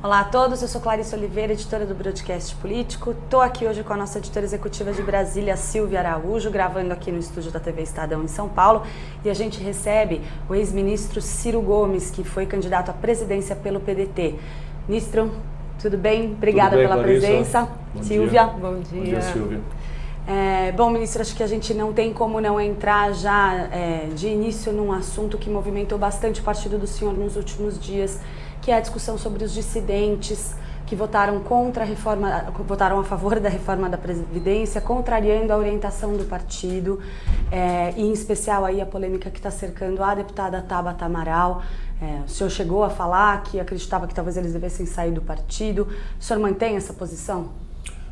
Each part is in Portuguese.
Olá a todos, eu sou Clarissa Oliveira, editora do Broadcast Político. Estou aqui hoje com a nossa editora executiva de Brasília, Silvia Araújo, gravando aqui no estúdio da TV Estadão em São Paulo. E a gente recebe o ex-ministro Ciro Gomes, que foi candidato à presidência pelo PDT. Ministro, tudo bem? Obrigada pela presença. Silvia. Bom dia. Bom dia, Silvia. Bom, ministro, acho que a gente não tem como não entrar já de início num assunto que movimentou bastante o partido do senhor nos últimos dias, que é a discussão sobre os dissidentes que votaram contra a reforma, votaram a favor da reforma da Previdência, contrariando a orientação do partido, e em especial aí a polêmica que está cercando a deputada Tabata Amaral. O senhor chegou a falar que acreditava que talvez eles devessem sair do partido. O senhor mantém essa posição?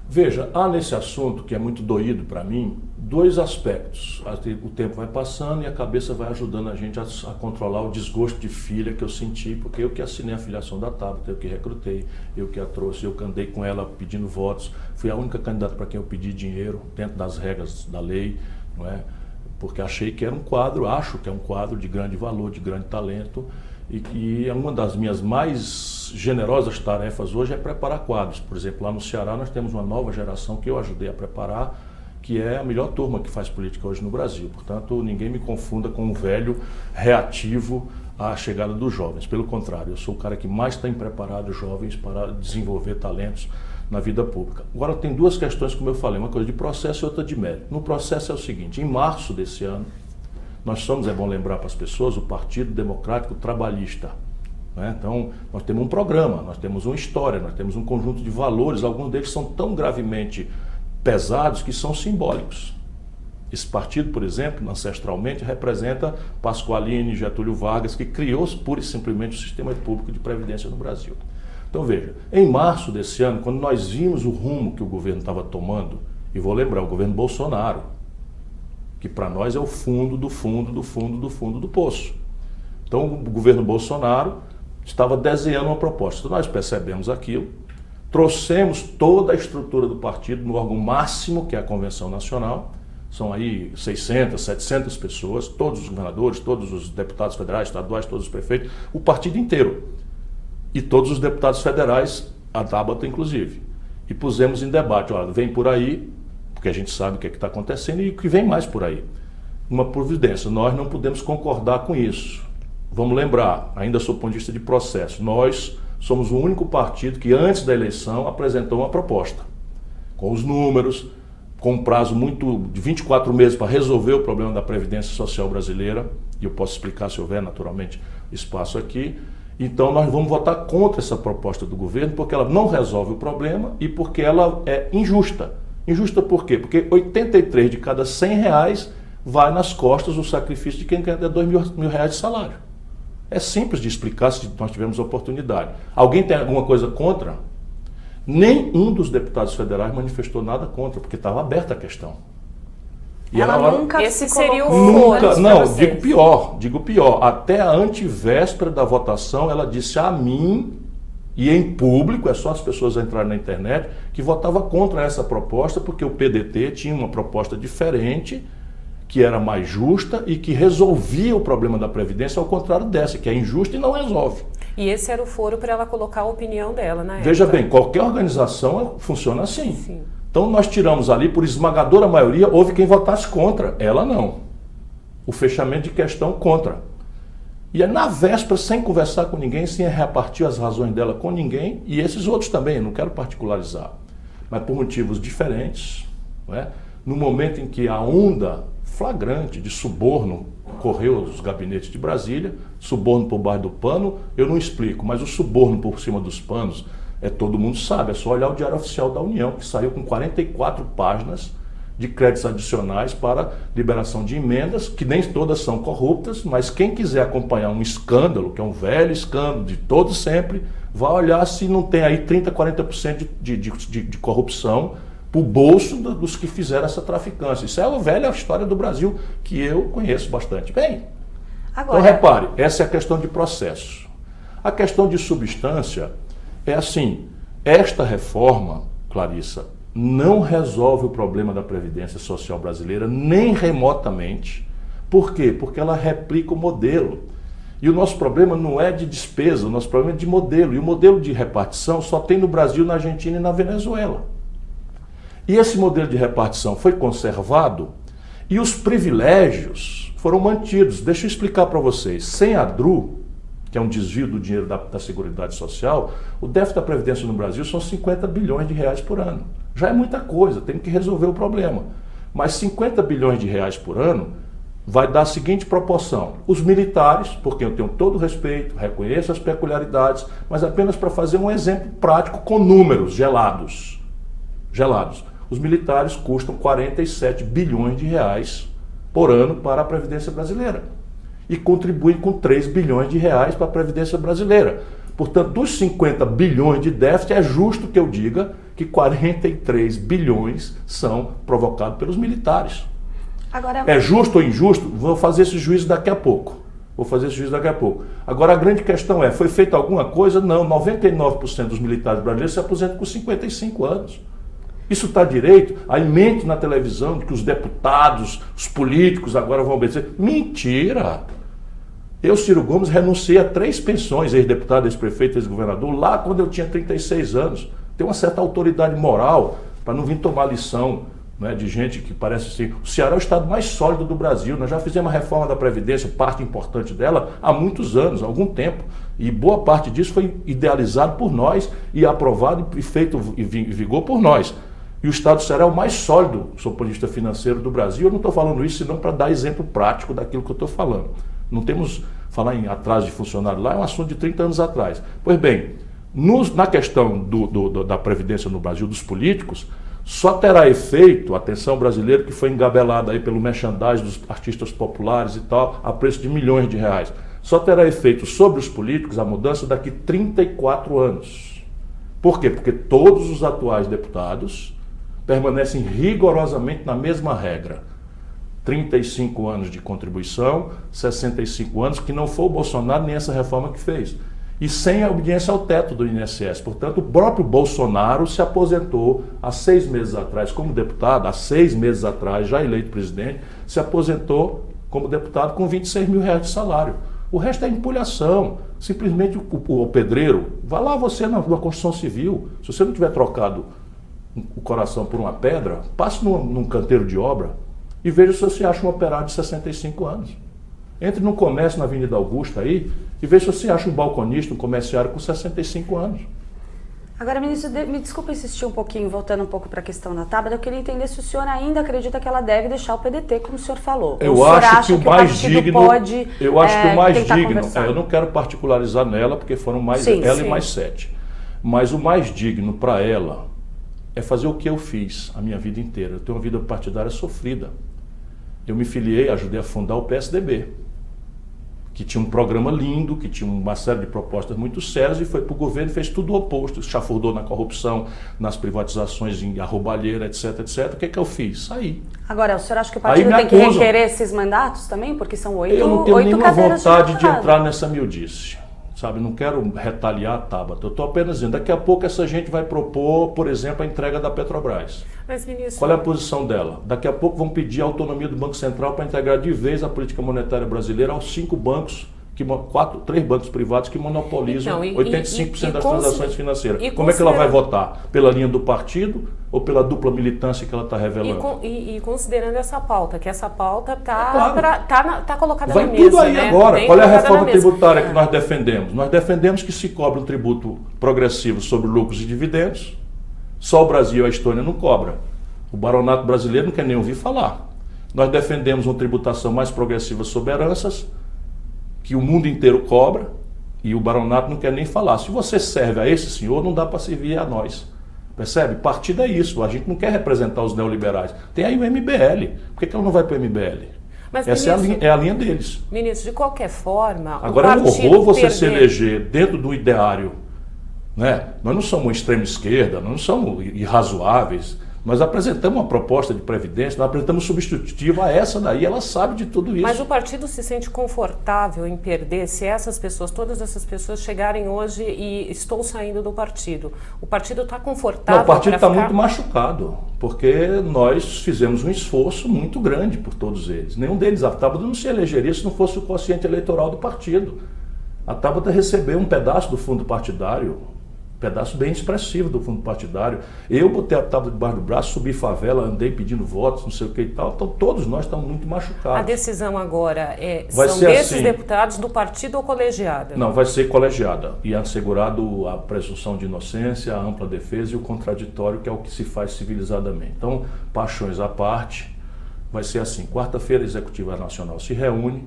Veja, há nesse assunto, que é muito doído para mim, dois aspectos. O tempo vai passando e a cabeça vai ajudando a gente a controlar o desgosto de filha que eu senti, porque eu que assinei a filiação da Tabata, eu que recrutei, eu que a trouxe, eu que andei com ela pedindo votos, fui a única candidata para quem eu pedi dinheiro, dentro das regras da lei, não é? Porque achei que era um quadro, acho que é um quadro de grande valor, de grande talento, e que uma das minhas mais generosas tarefas hoje é preparar quadros. Por exemplo, lá no Ceará nós temos uma nova geração que eu ajudei a preparar, que é a melhor turma que faz política hoje no Brasil. Portanto, ninguém me confunda com um velho reativo à chegada dos jovens. Pelo contrário, eu sou o cara que mais tem preparado os jovens para desenvolver talentos na vida pública. Agora, tem duas questões, como eu falei, uma coisa de processo e outra de mérito. No processo é o seguinte: em março desse ano, nós somos, é bom lembrar para as pessoas, o Partido Democrático Trabalhista. Né? Então, nós temos um programa, nós temos uma história, nós temos um conjunto de valores, alguns deles são tão gravemente pesados que são simbólicos. Esse partido, por exemplo, ancestralmente, representa Pasqualini, Getúlio Vargas, que criou pura e simplesmente o sistema público de previdência no Brasil. Então, veja, em março desse ano, quando nós vimos o rumo que o governo estava tomando, e vou lembrar, o governo Bolsonaro, que para nós é o fundo do fundo do fundo do fundo do poço. Então, o governo Bolsonaro estava desenhando uma proposta. Então, nós percebemos aquilo, trouxemos toda a estrutura do partido no órgão máximo, que é a Convenção Nacional. São aí 600, 700 pessoas, todos os governadores, todos os deputados federais, estaduais, todos os prefeitos, o partido inteiro. E todos os deputados federais, a Tabata inclusive. E pusemos em debate: olha, vem por aí, porque a gente sabe o que está acontecendo e o que vem mais por aí. Uma providência, nós não podemos concordar com isso. Vamos lembrar, ainda sob o ponto de vista de processo, nós somos o único partido que antes da eleição apresentou uma proposta, com os números, com um prazo de 24 meses para resolver o problema da Previdência Social brasileira, e eu posso explicar se houver naturalmente espaço aqui. Então nós vamos votar contra essa proposta do governo, porque ela não resolve o problema e porque ela é injusta. Injusta por quê? Porque 83 de cada 100 reais vai nas costas do sacrifício de quem ganha até 2 mil reais de salário. É simples de explicar se nós tivermos oportunidade. Alguém tem alguma coisa contra? Nenhum dos deputados federais manifestou nada contra, porque estava aberta a questão. E ela nunca esse se seria o colocou. Nunca, não, digo pior. Até a antivéspera da votação, ela disse a mim, e em público, é só as pessoas entrarem na internet, que votava contra essa proposta, porque o PDT tinha uma proposta diferente, que era mais justa e que resolvia o problema da Previdência, ao contrário dessa, que é injusta e não resolve. E esse era o foro para ela colocar a opinião dela, né? Veja bem, qualquer organização funciona assim. Sim. Então nós tiramos ali, por esmagadora maioria, houve quem votasse contra, ela não. O fechamento de questão contra. E é na véspera, sem conversar com ninguém, sem repartir as razões dela com ninguém, e esses outros também, não quero particularizar, mas por motivos diferentes, não é? No momento em que a onda flagrante de suborno correu os gabinetes de Brasília, suborno por baixo do pano, eu não explico, mas o suborno por cima dos panos, todo mundo sabe, é só olhar o Diário Oficial da União, que saiu com 44 páginas de créditos adicionais para liberação de emendas, que nem todas são corruptas, mas quem quiser acompanhar um escândalo, que é um velho escândalo de todo sempre, vai olhar se não tem aí 30%, 40% de corrupção para o bolso dos que fizeram essa traficância. Isso é a velha história do Brasil, que eu conheço bastante bem. Agora, então repare, essa é a questão de processo. A questão de substância é assim: esta reforma, Clarissa, não resolve o problema da Previdência Social brasileira, nem remotamente. Por quê? Porque ela replica o modelo. E o nosso problema não é de despesa, o nosso problema é de modelo. E o modelo de repartição só tem no Brasil, na Argentina e na Venezuela. E esse modelo de repartição foi conservado e os privilégios foram mantidos. Deixa eu explicar para vocês. Sem a DRU, que é um desvio do dinheiro da Seguridade Social, o déficit da Previdência no Brasil são 50 bilhões de reais por ano. Já é muita coisa, tem que resolver o problema. Mas 50 bilhões de reais por ano vai dar a seguinte proporção. Os militares, porque eu tenho todo o respeito, reconheço as peculiaridades, mas apenas para fazer um exemplo prático com números gelados. Os militares custam 47 bilhões de reais por ano para a Previdência Brasileira. E contribuem com 3 bilhões de reais para a Previdência Brasileira. Portanto, dos 50 bilhões de déficit, é justo que eu diga que 43 bilhões são provocados pelos militares. Agora... É justo ou injusto? Vou fazer esse juízo daqui a pouco. Agora, a grande questão é, foi feita alguma coisa? Não, 99% dos militares brasileiros se aposentam com 55 anos. Isso está direito? Aí mente na televisão de que os deputados, os políticos agora vão obedecer. Mentira! Eu, Ciro Gomes, renunciei a 3 pensões, ex-deputado, ex-prefeito, ex-governador, lá quando eu tinha 36 anos. Tem uma certa autoridade moral para não vir tomar lição, né, de gente que parece assim. O Ceará é o estado mais sólido do Brasil. Nós já fizemos a reforma da Previdência, parte importante dela, há muitos anos, há algum tempo. E boa parte disso foi idealizado por nós e aprovado e feito em vigor por nós. E o Estado do Ceará é o mais sólido, do ponto de vista financeiro, do Brasil. Eu não estou falando isso senão para dar exemplo prático daquilo que eu estou falando. Não temos, falar em atraso de funcionário lá, é um assunto de 30 anos atrás. Pois bem, na questão da Previdência no Brasil, dos políticos, só terá efeito, atenção brasileira, que foi engabelada aí pelo merchandising dos artistas populares e tal, a preço de milhões de reais. Só terá efeito sobre os políticos a mudança daqui 34 anos. Por quê? Porque todos os atuais deputados permanecem rigorosamente na mesma regra. 35 anos de contribuição, 65 anos, que não foi o Bolsonaro nem essa reforma que fez. E sem a obediência ao teto do INSS. Portanto, o próprio Bolsonaro se aposentou há 6 meses atrás como deputado, há 6 meses atrás, já eleito presidente, se aposentou como deputado com 26 mil reais de salário. O resto é empulhação. Simplesmente o pedreiro, vá lá você na construção civil, se você não tiver trocado o coração por uma pedra, passe num canteiro de obra e veja se você acha um operário de 65 anos. Entre no comércio na Avenida Augusta aí e veja se você acha um balconista, um comerciário com 65 anos. Agora, ministro, me desculpa insistir um pouquinho, voltando um pouco para a questão da Tabata, eu queria entender se o senhor ainda acredita que ela deve deixar o PDT, como o senhor falou. Eu acho que o mais digno, eu não quero particularizar nela, porque foram mais ela e mais 7. Mas o mais digno para ela é fazer o que eu fiz a minha vida inteira. Eu tenho uma vida partidária sofrida. Eu me filiei, ajudei a fundar o PSDB, que tinha um programa lindo, que tinha uma série de propostas muito sérias, e foi para o governo e fez tudo o oposto. Chafurdou na corrupção, nas privatizações em roubalheira, etc, etc. O que eu fiz? Saí. Agora, o senhor acha que o partido tem que requerer esses mandatos também? Porque são 8 cadeiras. Eu não tenho nenhuma vontade de entrar nessa miudice. Sabe, não quero retaliar a Tabata. Eu estou apenas dizendo, daqui a pouco essa gente vai propor, por exemplo, a entrega da Petrobras. Mas, ministro... Qual é a posição dela? Daqui a pouco vão pedir a autonomia do Banco Central para integrar de vez a política monetária brasileira aos 5 bancos, 3 bancos privados que monopolizam 85% das transações financeiras. Como é que ela vai votar? Pela linha do partido ou pela dupla militância que ela está revelando? E considerando essa pauta, que essa pauta está colocada na mesa. Vai tudo aí, né? Agora. Qual é a reforma tributária que nós defendemos? Nós defendemos que se cobre um tributo progressivo sobre lucros e dividendos. Só o Brasil e a Estônia não cobram. O baronato brasileiro não quer nem ouvir falar. Nós defendemos uma tributação mais progressiva sobre heranças, que o mundo inteiro cobra, e o baronato não quer nem falar. Se você serve a esse senhor, não dá para servir a nós. Percebe? Partido é isso. A gente não quer representar os neoliberais. Tem aí o MBL. Por que ela não vai para o MBL? Mas, essa ministro, é a linha deles. Ministro, de qualquer forma... Agora é um horror você se eleger dentro do ideário. Né? Nós não somos extrema esquerda, nós não somos irrazoáveis. Nós apresentamos uma proposta de previdência, nós apresentamos substitutiva a essa daí, ela sabe de tudo isso. Mas o partido se sente confortável em perder se essas pessoas, todas essas pessoas chegarem hoje e estou saindo do partido. O partido está confortável? Não, o partido está muito machucado, porque nós fizemos um esforço muito grande por todos eles. Nenhum deles, a Tabata não se elegeria se não fosse o quociente eleitoral do partido. A Tabata recebeu um pedaço do fundo partidário, um pedaço bem expressivo do fundo partidário. Eu botei a Tabata debaixo do braço, subi favela, andei pedindo votos, não sei o que e tal. Então todos nós estamos muito machucados. A decisão agora Vai são ser desses assim. deputados do partido ou colegiada? Não, vai ser colegiada e assegurado a presunção de inocência, a ampla defesa e o contraditório, que é o que se faz civilizadamente. Então, paixões à parte, vai ser assim. Quarta-feira a Executiva Nacional se reúne,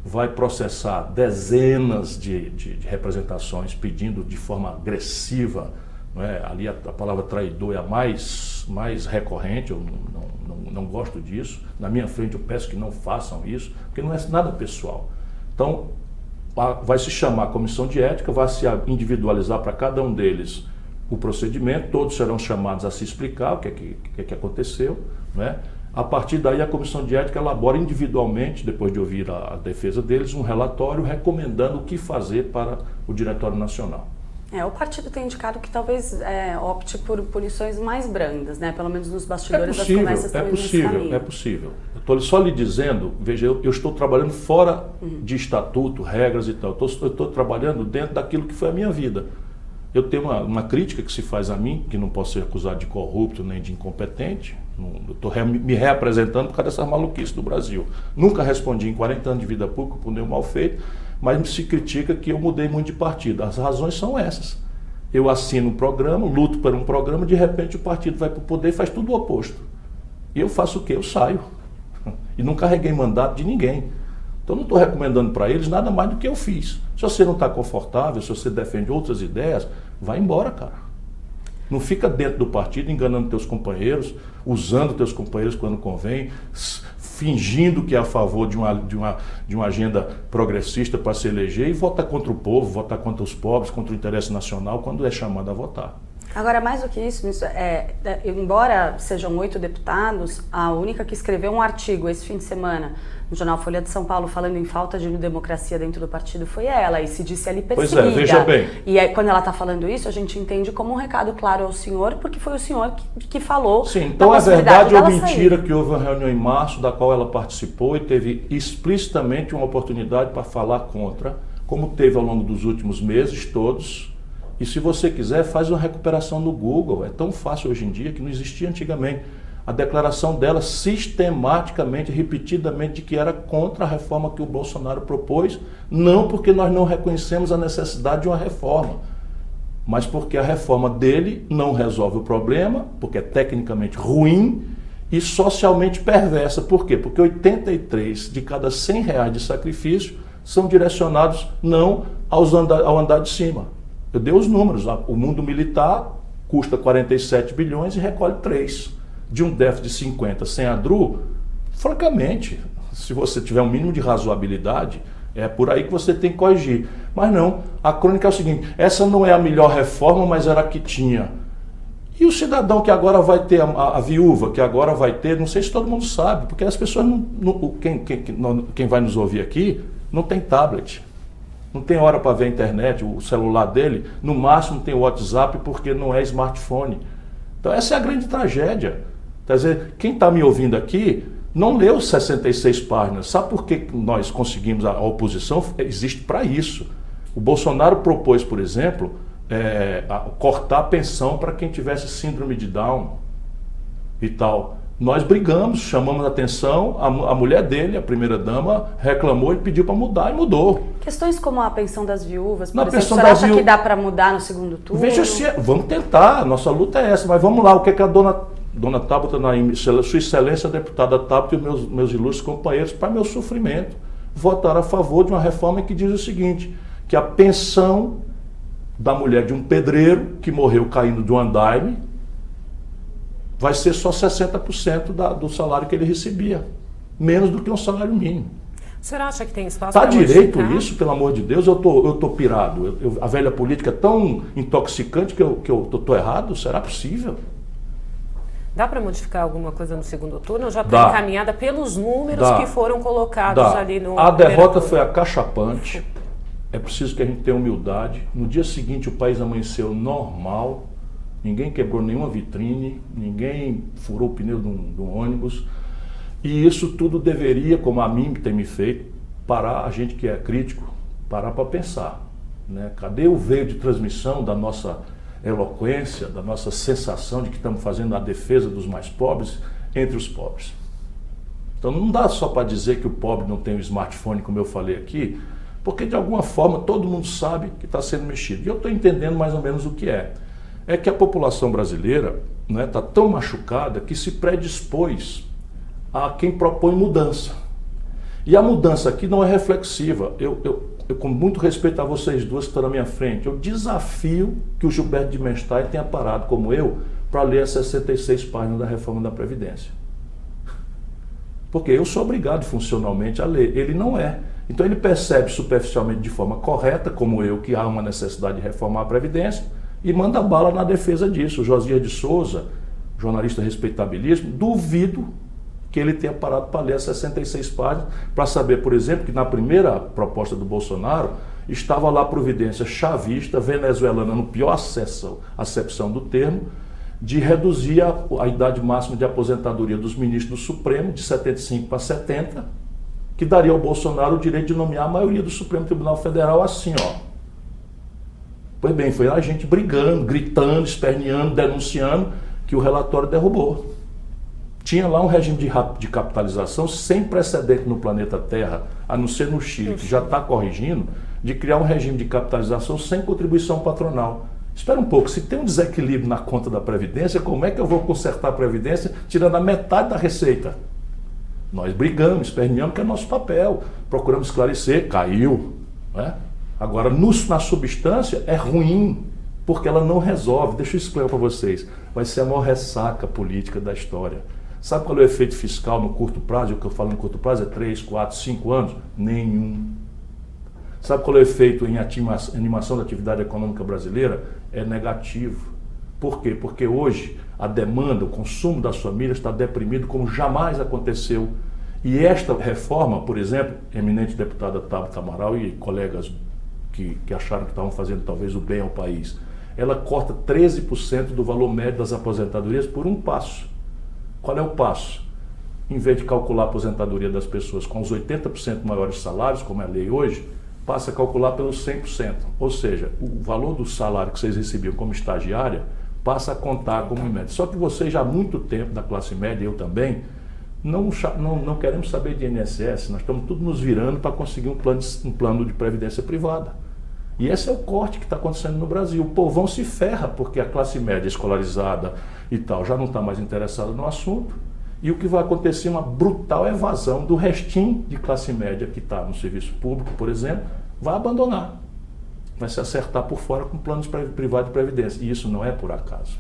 vai processar dezenas de representações pedindo de forma agressiva, não é? Ali a palavra traidor é a mais recorrente, eu não gosto disso. Na minha frente eu peço que não façam isso, porque não é nada pessoal. Então, vai se chamar a comissão de ética, vai se individualizar para cada um deles o procedimento, todos serão chamados a se explicar o que é que aconteceu, né? A partir daí a comissão de ética elabora individualmente, depois de ouvir a defesa deles, um relatório recomendando o que fazer para o Diretório Nacional. O partido tem indicado que talvez opte por punições mais brandas, né? Pelo menos nos bastidores das conversas estão indo nesse caminho. É possível. Eu estou só lhe dizendo, veja, eu estou trabalhando fora de estatuto, regras e tal. Eu estou trabalhando dentro daquilo que foi a minha vida. Eu tenho uma crítica que se faz a mim, que não posso ser acusado de corrupto nem de incompetente. Eu estou me reapresentando por causa dessas maluquices do Brasil. Nunca respondi em 40 anos de vida pública por nenhum mal feito, mas se critica que eu mudei muito de partido. As razões são essas. Eu assino um programa, luto por um programa, de repente o partido vai para o poder e faz tudo o oposto. E eu faço o quê? Eu saio. E não carreguei mandato de ninguém. Então não estou recomendando para eles nada mais do que eu fiz. Se você não está confortável, se você defende outras ideias, vai embora, cara. Não fica dentro do partido enganando teus companheiros, usando teus companheiros quando convém, fingindo que é a favor de uma agenda progressista para se eleger e votar contra o povo, votar contra os pobres, contra o interesse nacional quando é chamado a votar. Agora, mais do que isso, embora sejam 8 deputados, a única que escreveu um artigo esse fim de semana no jornal Folha de São Paulo falando em falta de democracia dentro do partido foi ela, e se disse ali perseguida. Pois é, veja bem. E aí, quando ela está falando isso, a gente entende como um recado claro ao senhor, porque foi o senhor que falou. Sim, então é verdade ou mentira que houve uma reunião em março da qual ela participou e teve explicitamente uma oportunidade para falar contra, como teve ao longo dos últimos meses todos. E se você quiser, faz uma recuperação no Google. É tão fácil hoje em dia que não existia antigamente. A declaração dela sistematicamente, repetidamente, de que era contra a reforma que o Bolsonaro propôs, não porque nós não reconhecemos a necessidade de uma reforma, mas porque a reforma dele não resolve o problema, porque é tecnicamente ruim e socialmente perversa. Por quê? Porque 83 de cada 100 reais de sacrifício são direcionados não ao andar de cima. Eu dei os números. O mundo militar custa 47 bilhões e recolhe 3. De um déficit de 50 sem a DRU, francamente, se você tiver um mínimo de razoabilidade, é por aí que você tem que corrigir. Mas não, a crônica é o seguinte: essa não é a melhor reforma, mas era a que tinha. E o cidadão que agora vai ter, a viúva que agora vai ter, não sei se todo mundo sabe, porque as pessoas, quem vai nos ouvir aqui, não tem tablet. Não tem hora para ver a internet, o celular dele, no máximo tem o WhatsApp porque não é smartphone. Então essa é a grande tragédia. Quer dizer, quem está me ouvindo aqui não leu 66 páginas. Sabe por que nós conseguimos a oposição? Existe para isso. O Bolsonaro propôs, por exemplo, cortar a pensão para quem tivesse síndrome de Down e tal. Nós brigamos, chamamos a atenção, a mulher dele, a primeira-dama, reclamou e pediu para mudar e mudou. Questões como a pensão das viúvas, por Na exemplo, pensão você das acha que dá para mudar no segundo turno? Veja se vamos tentar, a nossa luta é essa, mas vamos lá, o que é que a dona Tabata, Sua Excelência a deputada Tabata e os meus ilustres companheiros, para meu sofrimento, votaram a favor de uma reforma que diz o seguinte, que a pensão da mulher de um pedreiro que morreu caindo de um andaime vai ser só 60% do salário que ele recebia, menos do que um salário mínimo. O senhor acha que tem espaço para direito modificar? Isso, pelo amor de Deus, eu tô pirado. A velha política é tão intoxicante que eu tô errado? Será possível? Dá para modificar alguma coisa no segundo turno? Ou já está encaminhada pelos números que foram colocados ali no... A derrota foi acachapante. É preciso que a gente tenha humildade. No dia seguinte o país amanheceu normal. Ninguém quebrou nenhuma vitrine. Ninguém furou o pneu de um ônibus. E isso tudo deveria, como a mim tem me feito, parar a gente que é crítico parar para pensar, né? Cadê o veio de transmissão da nossa eloquência, da nossa sensação de que estamos fazendo a defesa dos mais pobres entre os pobres? Então não dá só para dizer que o pobre não tem um smartphone, como eu falei aqui, porque de alguma forma todo mundo sabe que está sendo mexido. E eu estou entendendo mais ou menos o que é. É que a população brasileira está tão machucada que se predispôs a quem propõe mudança. E a mudança aqui não é reflexiva. Eu com muito respeito a vocês duas que estão na minha frente, eu desafio que o Gilberto de Menstein tenha parado, como eu, para ler as 66 páginas da reforma da Previdência. Porque eu sou obrigado funcionalmente a ler. Ele não é. Então ele percebe superficialmente de forma correta, como eu, que há uma necessidade de reformar a Previdência, e manda bala na defesa disso. O Josias de Souza, jornalista respeitabilíssimo, duvido que ele tenha parado para ler as 66 páginas, para saber, por exemplo, que na primeira proposta do Bolsonaro estava lá a providência chavista, venezuelana, no pior acepção do termo, de reduzir a idade máxima de aposentadoria dos ministros do Supremo de 75 para 70, que daria ao Bolsonaro o direito de nomear a maioria do Supremo Tribunal Federal assim, ó. Pois bem, foi a gente brigando, gritando, esperneando, denunciando, que o relatório derrubou. Tinha lá um regime de capitalização sem precedente no planeta Terra, a não ser no Chile, que já está corrigindo, de criar um regime de capitalização sem contribuição patronal. Espera um pouco, se tem um desequilíbrio na conta da Previdência, como é que eu vou consertar a Previdência tirando a metade da receita? Nós brigamos, esperneamos, que é nosso papel, procuramos esclarecer, caiu, né? Agora, na substância, é ruim, porque ela não resolve. Deixa eu explicar para vocês, vai ser a maior ressaca política da história. Sabe qual é o efeito fiscal no curto prazo? O que eu falo no curto prazo é 3, 4, 5 anos? Nenhum. Sabe qual é o efeito em animação da atividade econômica brasileira? É negativo. Por quê? Porque hoje a demanda, o consumo das famílias está deprimido como jamais aconteceu. E esta reforma, por exemplo, eminente deputada Tabata Amaral e colegas que acharam que estavam fazendo talvez o bem ao país, ela corta 13% do valor médio das aposentadorias por um passo. Qual é o passo? Em vez de calcular a aposentadoria das pessoas com os 80% maiores salários, como é a lei hoje, passa a calcular pelos 100%. Ou seja, o valor do salário que vocês recebiam como estagiária passa a contar como média. Só que vocês já há muito tempo, da classe média, eu também, não queremos saber de INSS, nós estamos tudo nos virando para conseguir um plano de previdência privada. E esse é o corte que está acontecendo no Brasil. O povão se ferra porque a classe média escolarizada e tal já não está mais interessada no assunto. E o que vai acontecer é uma brutal evasão do restinho de classe média que está no serviço público, por exemplo, vai abandonar. Vai se acertar por fora com planos privados de previdência. E isso não é por acaso.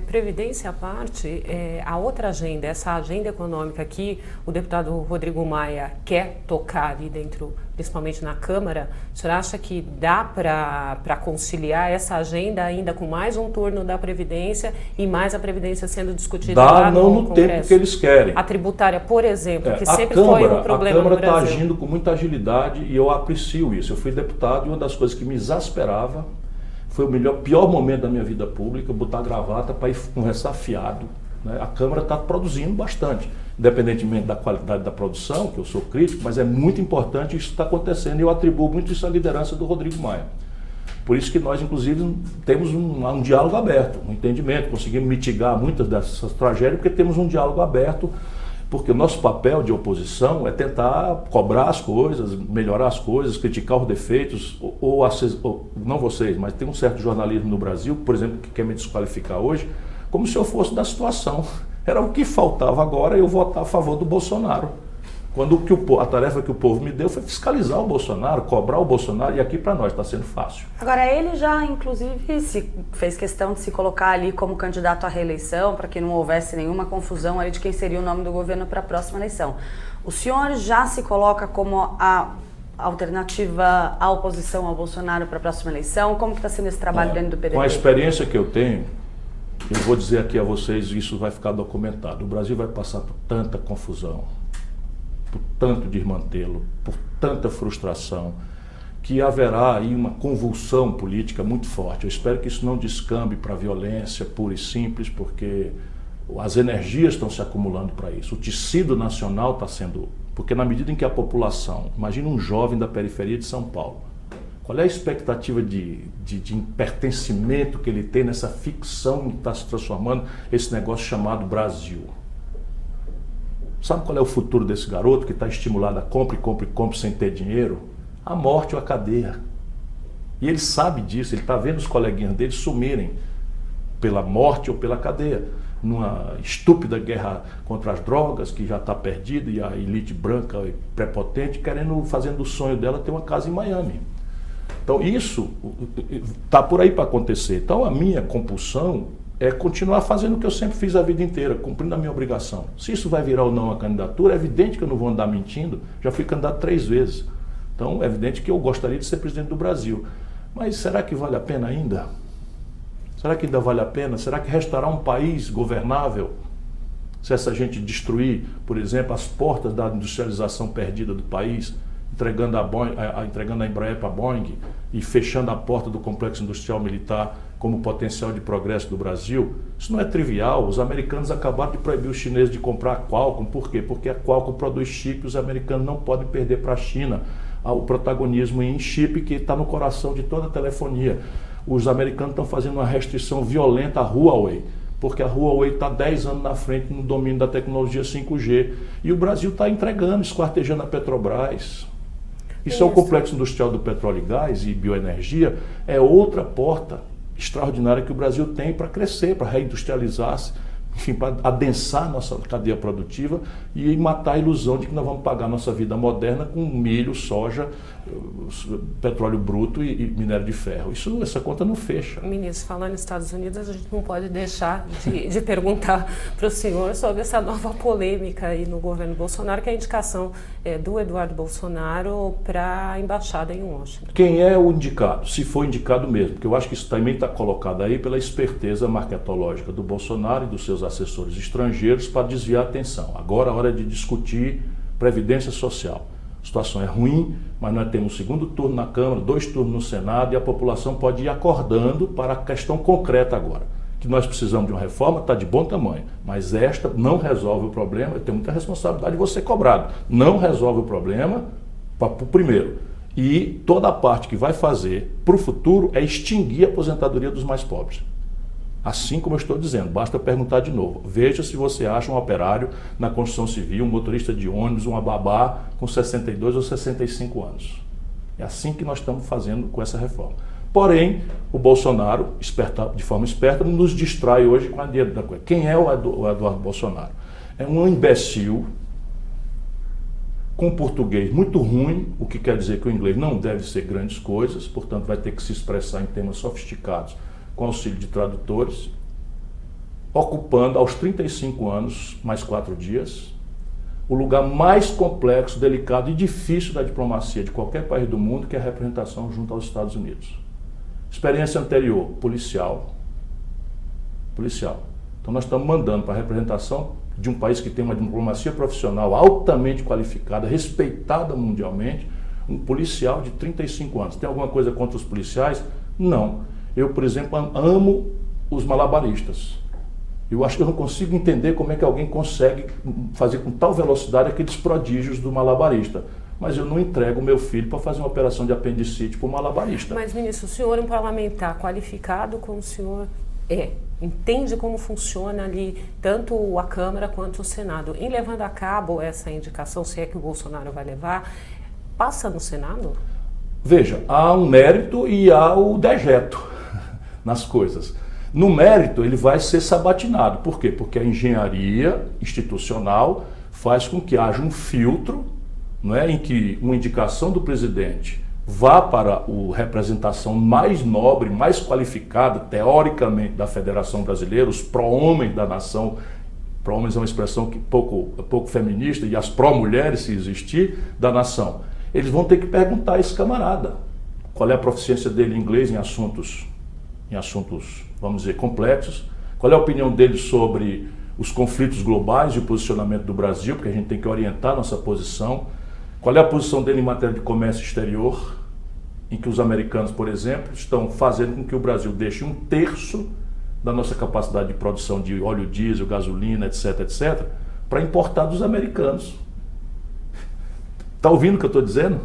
Previdência à parte, a outra agenda, essa agenda econômica que o deputado Rodrigo Maia quer tocar ali dentro, principalmente na Câmara, o senhor acha que dá para conciliar essa agenda ainda com mais um turno da Previdência e mais a Previdência sendo discutida lá no Congresso? Tempo que eles querem. A tributária, por exemplo, que sempre foi um problema no Brasil. A Câmara está agindo com muita agilidade e eu aprecio isso. Eu fui deputado e uma das coisas que me exasperava foi o pior momento da minha vida pública, botar gravata para ir conversar fiado. Né? A Câmara está produzindo bastante, independentemente da qualidade da produção, que eu sou crítico, mas é muito importante isso que está acontecendo e eu atribuo muito isso à liderança do Rodrigo Maia. Por isso que nós, inclusive, temos um diálogo aberto, um entendimento, conseguimos mitigar muitas dessas tragédias porque temos um diálogo aberto, porque o nosso papel de oposição é tentar cobrar as coisas, melhorar as coisas, criticar os defeitos, ou não vocês, mas tem um certo jornalismo no Brasil, por exemplo, que quer me desqualificar hoje, como se eu fosse da situação. Era o que faltava agora eu votar a favor do Bolsonaro. Quando a tarefa que o povo me deu foi fiscalizar o Bolsonaro, cobrar o Bolsonaro, e aqui para nós está sendo fácil. Agora, ele já, inclusive, fez questão de se colocar ali como candidato à reeleição, para que não houvesse nenhuma confusão ali de quem seria o nome do governo para a próxima eleição. O senhor já se coloca como a alternativa à oposição ao Bolsonaro para a próxima eleição? Como que está sendo esse trabalho dentro do PDT? Com a experiência que eu tenho, eu vou dizer aqui a vocês, isso vai ficar documentado. O Brasil vai passar por tanta confusão, por tanto desmantelo, por tanta frustração, que haverá aí uma convulsão política muito forte. Eu espero que isso não descambe para a violência pura e simples, porque as energias estão se acumulando para isso. O tecido nacional está sendo... Porque na medida em que a população... Imagina um jovem da periferia de São Paulo, Qual é a expectativa de pertencimento que ele tem nessa ficção que está se transformando esse negócio chamado Brasil? Sabe qual é o futuro desse garoto que está estimulado a compra sem ter dinheiro? A morte ou a cadeia. E ele sabe disso, ele está vendo os coleguinhas dele sumirem pela morte ou pela cadeia, numa estúpida guerra contra as drogas que já está perdida, e a elite branca e prepotente fazendo o sonho dela ter uma casa em Miami. Então isso está por aí para acontecer. Então a minha compulsão é continuar fazendo o que eu sempre fiz a vida inteira, cumprindo a minha obrigação. Se isso vai virar ou não a candidatura, é evidente que eu não vou andar mentindo, já fui candidato 3 vezes. Então é evidente que eu gostaria de ser presidente do Brasil. Mas será que vale a pena ainda? Será que ainda vale a pena? Será que restará um país governável se essa gente destruir, por exemplo, as portas da industrialização perdida do país, entregando a Embraer para a Boeing e fechando a porta do complexo industrial militar como potencial de progresso do Brasil? Isso não é trivial. Os americanos acabaram de proibir os chineses de comprar a Qualcomm. Por quê? Porque a Qualcomm produz chip e os americanos não podem perder para a China o protagonismo em chip que está no coração de toda a telefonia. Os americanos estão fazendo uma restrição violenta à Huawei, porque a Huawei está 10 anos na frente no domínio da tecnologia 5G. E o Brasil está entregando, esquartejando a Petrobras. Isso é o complexo industrial do petróleo e gás e bioenergia, é outra porta extraordinária que o Brasil tem para crescer, para reindustrializar-se, enfim, para adensar a nossa cadeia produtiva e matar a ilusão de que nós vamos pagar a nossa vida moderna com milho, soja, petróleo bruto e minério de ferro. Essa conta não fecha. Ministro, falando nos Estados Unidos, a gente não pode deixar de perguntar para o senhor sobre essa nova polêmica aí no governo Bolsonaro, que é a indicação do Eduardo Bolsonaro para a embaixada em Washington. Quem é o indicado? Se for indicado mesmo, porque eu acho que isso também está colocado aí pela esperteza marketológica do Bolsonaro e dos seus assessores estrangeiros para desviar a atenção. Agora é hora de discutir previdência social. A situação é ruim, mas nós temos um segundo turno na Câmara, 2 turnos no Senado, e a população pode ir acordando para a questão concreta agora. Que nós precisamos de uma reforma, está de bom tamanho, mas esta não resolve o problema. Eu tenho muita responsabilidade de você cobrado. Não resolve o problema para o primeiro. E toda a parte que vai fazer para o futuro é extinguir a aposentadoria dos mais pobres. Assim como eu estou dizendo, basta perguntar de novo. Veja se você acha um operário na construção civil, um motorista de ônibus, uma babá com 62 ou 65 anos. É assim que nós estamos fazendo com essa reforma. Porém, o Bolsonaro, de forma esperta, nos distrai hoje com a ideia da coisa. Quem é o Eduardo Bolsonaro? É um imbecil com português muito ruim, o que quer dizer que o inglês não deve ser grandes coisas, portanto vai ter que se expressar em temas sofisticados com auxílio de tradutores, ocupando aos 35 anos, mais 4 dias, o lugar mais complexo, delicado e difícil da diplomacia de qualquer país do mundo, que é a representação junto aos Estados Unidos. Experiência anterior, policial. Então nós estamos mandando para a representação de um país que tem uma diplomacia profissional altamente qualificada, respeitada mundialmente, um policial de 35 anos. Tem alguma coisa contra os policiais? Não. Eu, por exemplo, amo os malabaristas. Eu acho que eu não consigo entender como é que alguém consegue fazer com tal velocidade aqueles prodígios do malabarista. Mas eu não entrego meu filho para fazer uma operação de apendicite para o malabarista. Mas, ministro, o senhor é um parlamentar qualificado como o senhor entende como funciona ali tanto a Câmara quanto o Senado. Em levando a cabo essa indicação, se é que o Bolsonaro vai levar, passa no Senado? Veja, há um mérito e há o dejeto nas coisas. No mérito, ele vai ser sabatinado. Por quê? Porque a engenharia institucional faz com que haja um filtro, não é, em que uma indicação do presidente vá para a representação mais nobre, mais qualificada, teoricamente, da Federação Brasileira, os pró-homens da nação. Pró-homens é uma expressão que pouco feminista, e as pró-mulheres, se existir, da nação. Eles vão ter que perguntar a esse camarada qual é a proficiência dele em inglês em assuntos, vamos dizer, complexos, qual é a opinião dele sobre os conflitos globais e o posicionamento do Brasil, porque a gente tem que orientar nossa posição, qual é a posição dele em matéria de comércio exterior, em que os americanos, por exemplo, estão fazendo com que o Brasil deixe 1/3 da nossa capacidade de produção de óleo diesel, gasolina, etc., para importar dos americanos. Está ouvindo o que eu estou dizendo?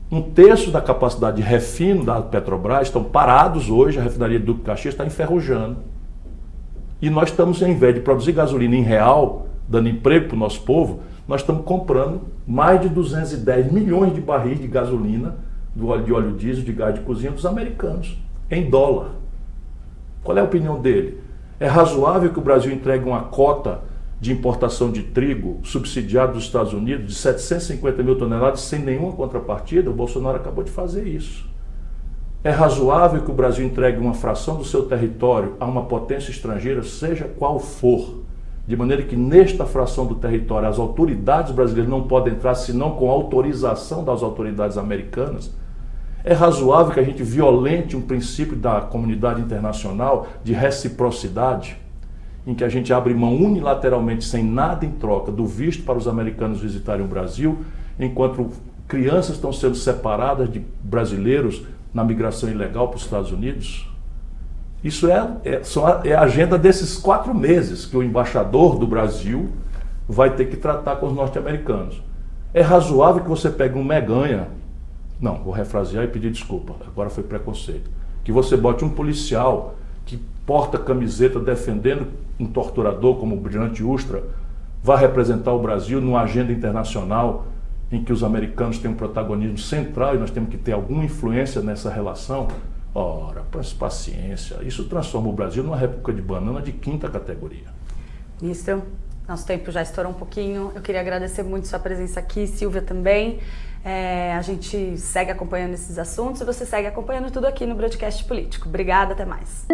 Um terço da capacidade de refino da Petrobras estão parados hoje, a refinaria de Duque de Caxias está enferrujando. E nós estamos, ao invés de produzir gasolina em real, dando emprego para o nosso povo, nós estamos comprando mais de 210 milhões de barris de gasolina, de óleo diesel, de gás de cozinha dos americanos, em dólar. Qual é a opinião dele? É razoável que o Brasil entregue uma cota de importação de trigo subsidiado dos Estados Unidos de 750 mil toneladas sem nenhuma contrapartida? O Bolsonaro acabou de fazer isso. É razoável que o Brasil entregue uma fração do seu território a uma potência estrangeira, seja qual for, de maneira que nesta fração do território as autoridades brasileiras não podem entrar senão com autorização das autoridades americanas? É razoável que a gente violente um princípio da comunidade internacional de reciprocidade, em que a gente abre mão unilateralmente, sem nada em troca, do visto para os americanos visitarem o Brasil, enquanto crianças estão sendo separadas de brasileiros na migração ilegal para os Estados Unidos? Isso é a agenda desses 4 meses que o embaixador do Brasil vai ter que tratar com os norte-americanos. É razoável que você pegue um meganha, não, vou refrasear e pedir desculpa, agora foi preconceito, que você bote um policial que porta camiseta defendendo um torturador como o Brilhante Ustra, vai representar o Brasil numa agenda internacional em que os americanos têm um protagonismo central e nós temos que ter alguma influência nessa relação? Ora, paciência, isso transforma o Brasil numa república de banana de 5ª categoria. Ministro, nosso tempo já estourou um pouquinho, eu queria agradecer muito sua presença aqui, Silvia também. A gente segue acompanhando esses assuntos e você segue acompanhando tudo aqui no Broadcast Político. Obrigada, até mais.